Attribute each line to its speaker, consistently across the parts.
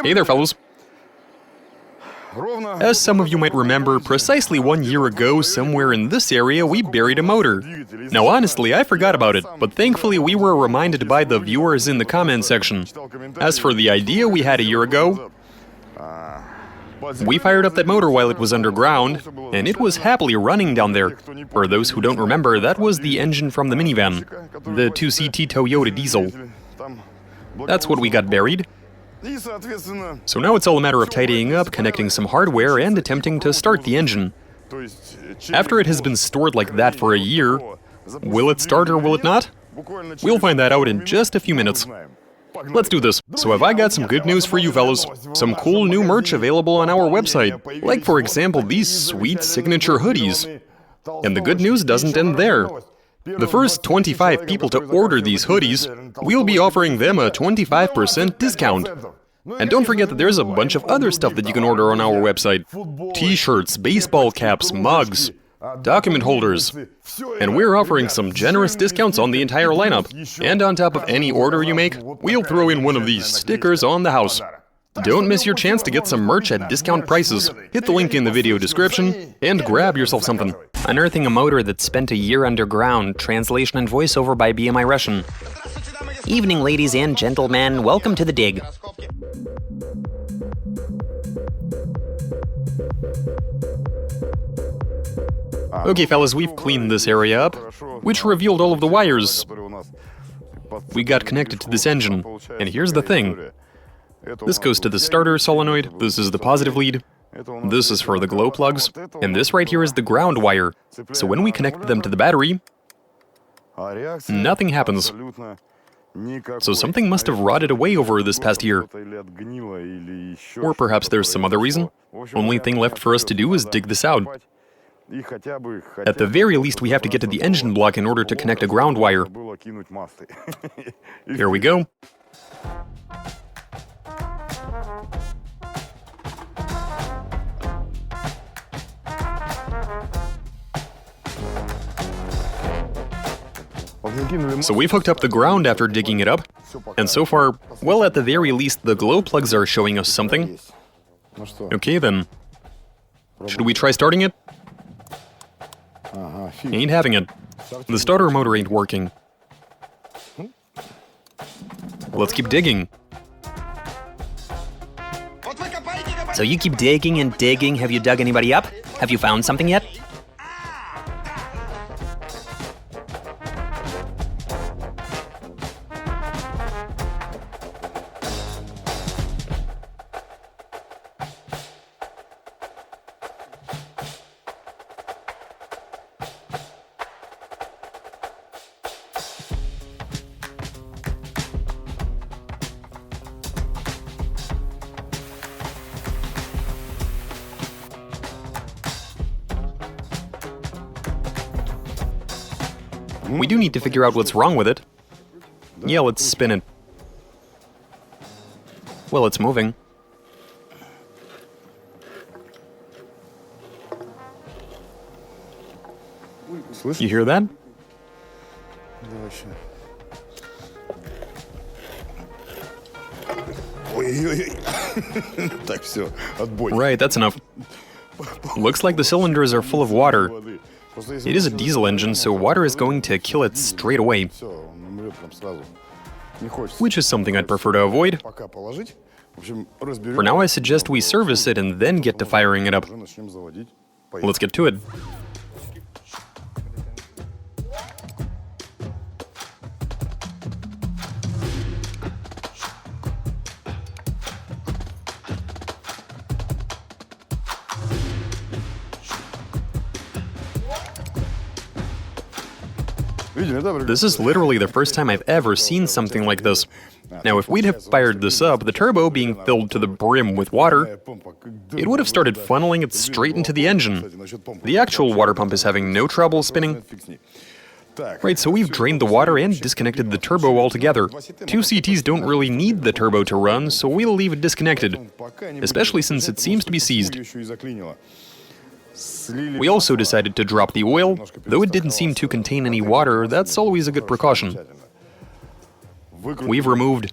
Speaker 1: Hey there, fellows. As some of you might remember, precisely 1 year ago, somewhere in this area, we buried a motor. Now honestly, I forgot about it, but thankfully we were reminded by the viewers in the comment section. As for the idea we had a year ago, we fired up that motor while it was underground, and it was happily running down there. For those who don't remember, that was the engine from the minivan, the 2CT Toyota diesel. That's what we got buried. So now it's all a matter of tidying up, connecting some hardware, and attempting to start the engine. After it has been stored like that for a year, will it start or will it not? We'll find that out in just a few minutes. Let's do this. So have I got some good news for you fellas. Some cool new merch available on our website. Like for example these sweet signature hoodies. And the good news doesn't end there. The first 25 people to order these hoodies, we'll be offering them a 25% discount. And don't forget that there's a bunch of other stuff that you can order on our website. T-shirts, baseball caps, mugs, document holders. And we're offering some generous discounts on the entire lineup. And on top of any order you make, we'll throw in one of these stickers on the house. Don't miss your chance to get some merch at discount prices. Hit the link in the video description and grab yourself something. Unearthing a motor that spent a year underground. Translation and voiceover by BMI Russian. Evening, ladies and gentlemen. Welcome to the dig. Okay, fellas, we've cleaned this area up, which revealed all of the wires we got connected to this engine. And here's the thing. This goes to the starter solenoid, this is the positive lead, this is for the glow plugs, and this right here is the ground wire. So when we connect them to the battery, nothing happens. So something must have rotted away over this past year. Or perhaps there's some other reason. Only thing left for us to do is dig this out. At the very least, we have to get to the engine block in order to connect a ground wire. Here we go. So we've hooked up the ground after digging it up, and so far, well, at the very least, the glow plugs are showing us something. Okay then. Should we try starting it? Ain't having it. The starter motor ain't working. Let's keep digging.
Speaker 2: So you keep digging and digging. Have you dug anybody up? Have you found something yet?
Speaker 1: We do need to figure out what's wrong with it. Yeah, let's spin it. Well, it's moving. You hear that? Right, that's enough. Looks like the cylinders are full of water. It is a diesel engine, so water is going to kill it straight away. Which is something I'd prefer to avoid. For now, I suggest we service it and then get to firing it up. Let's get to it. This is literally the first time I've ever seen something like this. Now, if we'd have fired this up, the turbo being filled to the brim with water, it would have started funneling it straight into the engine. The actual water pump is having no trouble spinning. Right, so we've drained the water and disconnected the turbo altogether. 2CTs don't really need the turbo to run, so we'll leave it disconnected, especially since it seems to be seized. We also decided to drop the oil. Though it didn't seem to contain any water, that's always a good precaution. We've removed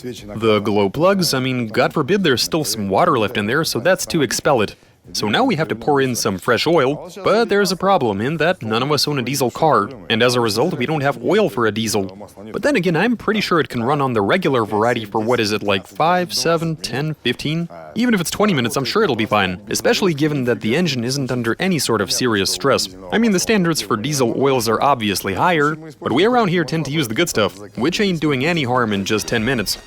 Speaker 1: The glow plugs, I mean, God forbid there's still some water left in there, so that's to expel it. So now we have to pour in some fresh oil, but there's a problem in that none of us own a diesel car, and as a result we don't have oil for a diesel. But then again, I'm pretty sure it can run on the regular variety for what is it, like 5, 7, 10, 15? Even if it's 20 minutes, I'm sure it'll be fine, especially given that the engine isn't under any sort of serious stress. I mean, the standards for diesel oils are obviously higher, but we around here tend to use the good stuff, which ain't doing any harm in just 10 minutes.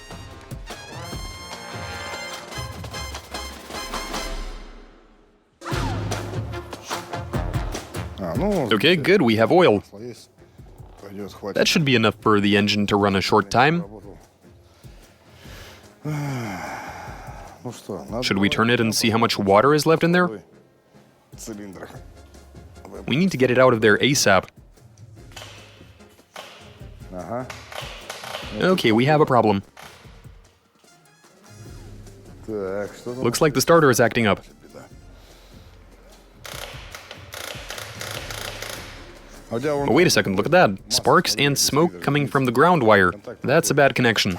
Speaker 1: Okay, good, we have oil. That should be enough for the engine to run a short time. Should we turn it and see how much water is left in there? We need to get it out of there ASAP. Okay, we have a problem. Looks like the starter is acting up. Oh, wait a second, look at that. Sparks and smoke coming from the ground wire. That's a bad connection.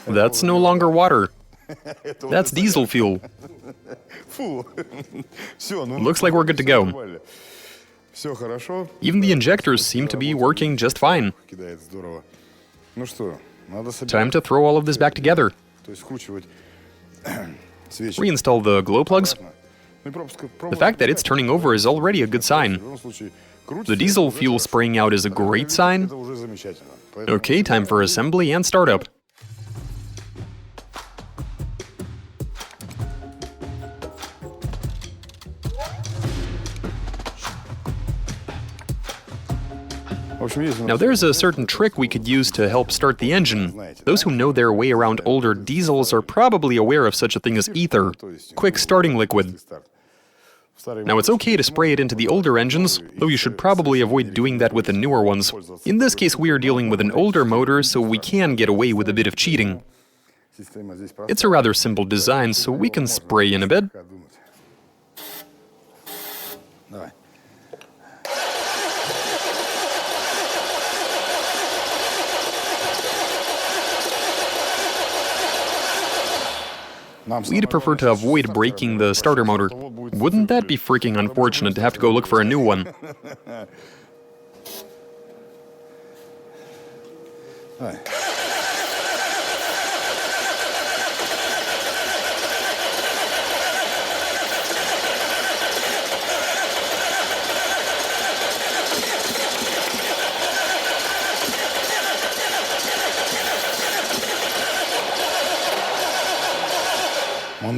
Speaker 1: That's no longer water. That's diesel fuel. Looks like we're good to go. Even the injectors seem to be working just fine. Time to throw all of this back together. Reinstall the glow plugs. The fact that it's turning over is already a good sign. The diesel fuel spraying out is a great sign. Okay, time for assembly and startup. Now there's a certain trick we could use to help start the engine. Those who know their way around older diesels are probably aware of such a thing as ether, quick starting liquid. Now it's okay to spray it into the older engines, though you should probably avoid doing that with the newer ones. In this case we are dealing with an older motor, so we can get away with a bit of cheating. It's a rather simple design, so we can spray in a bit. We'd prefer to avoid breaking the starter motor. Wouldn't that be freaking unfortunate to have to go look for a new one?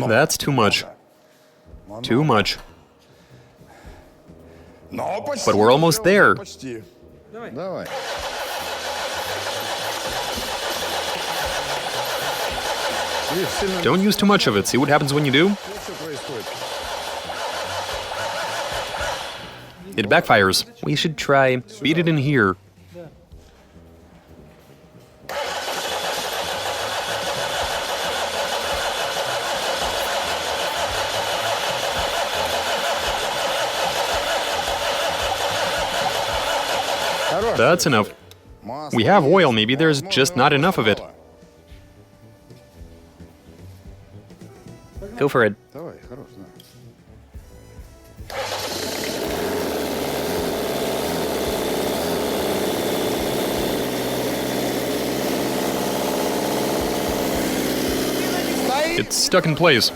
Speaker 1: That's too much. Too much. But we're almost there. Don't use too much of it. See what happens when you do? It backfires. We should try beat it in here. That's enough. We have oil, maybe there's just not enough of it.
Speaker 2: Go for it.
Speaker 1: It's stuck in place.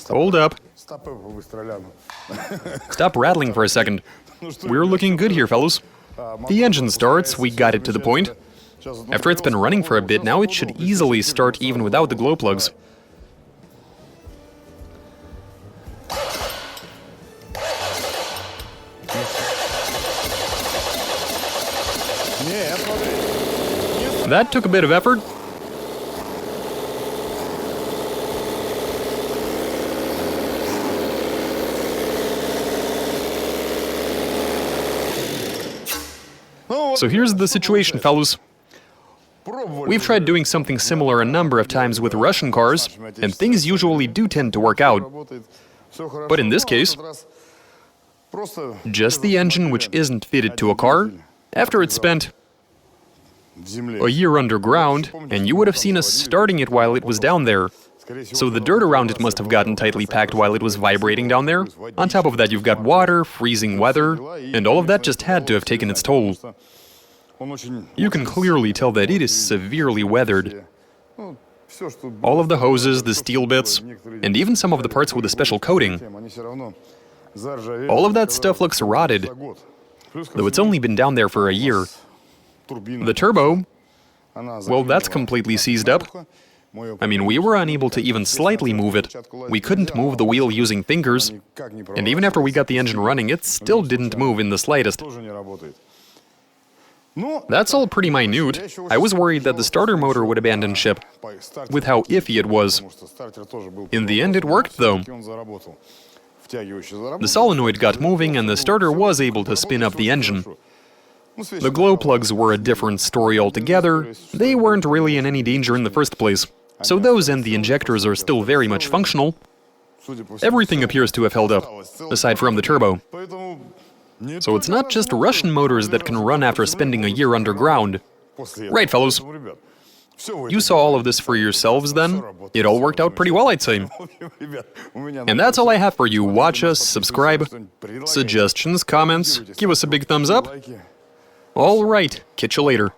Speaker 1: Hold up. Stop rattling for a second. We're looking good here, fellows. The engine starts, we got it to the point. After it's been running for a bit now, it should easily start even without the glow plugs. That took a bit of effort. So here's the situation, fellas. We've tried doing something similar a number of times with Russian cars, and things usually do tend to work out. But in this case, just the engine which isn't fitted to a car, after it's spent a year underground, and you would have seen us starting it while it was down there. So the dirt around it must have gotten tightly packed while it was vibrating down there. On top of that, you've got water, freezing weather, and all of that just had to have taken its toll. You can clearly tell that it is severely weathered. All of the hoses, the steel bits, and even some of the parts with a special coating. All of that stuff looks rotted, though it's only been down there for a year. The turbo, well, that's completely seized up. I mean, we were unable to even slightly move it. We couldn't move the wheel using fingers, and even after we got the engine running, it still didn't move in the slightest. That's all pretty minute. I was worried that the starter motor would abandon ship, with how iffy it was. In the end, it worked, though. The solenoid got moving, and the starter was able to spin up the engine. The glow plugs were a different story altogether. They weren't really in any danger in the first place. So those and the injectors are still very much functional. Everything appears to have held up, aside from the turbo. So it's not just Russian motors that can run after spending a year underground. Right, fellows? You saw all of this for yourselves then? It all worked out pretty well, I'd say. And that's all I have for you. Watch us, subscribe, suggestions, comments, give us a big thumbs up. All right, catch you later.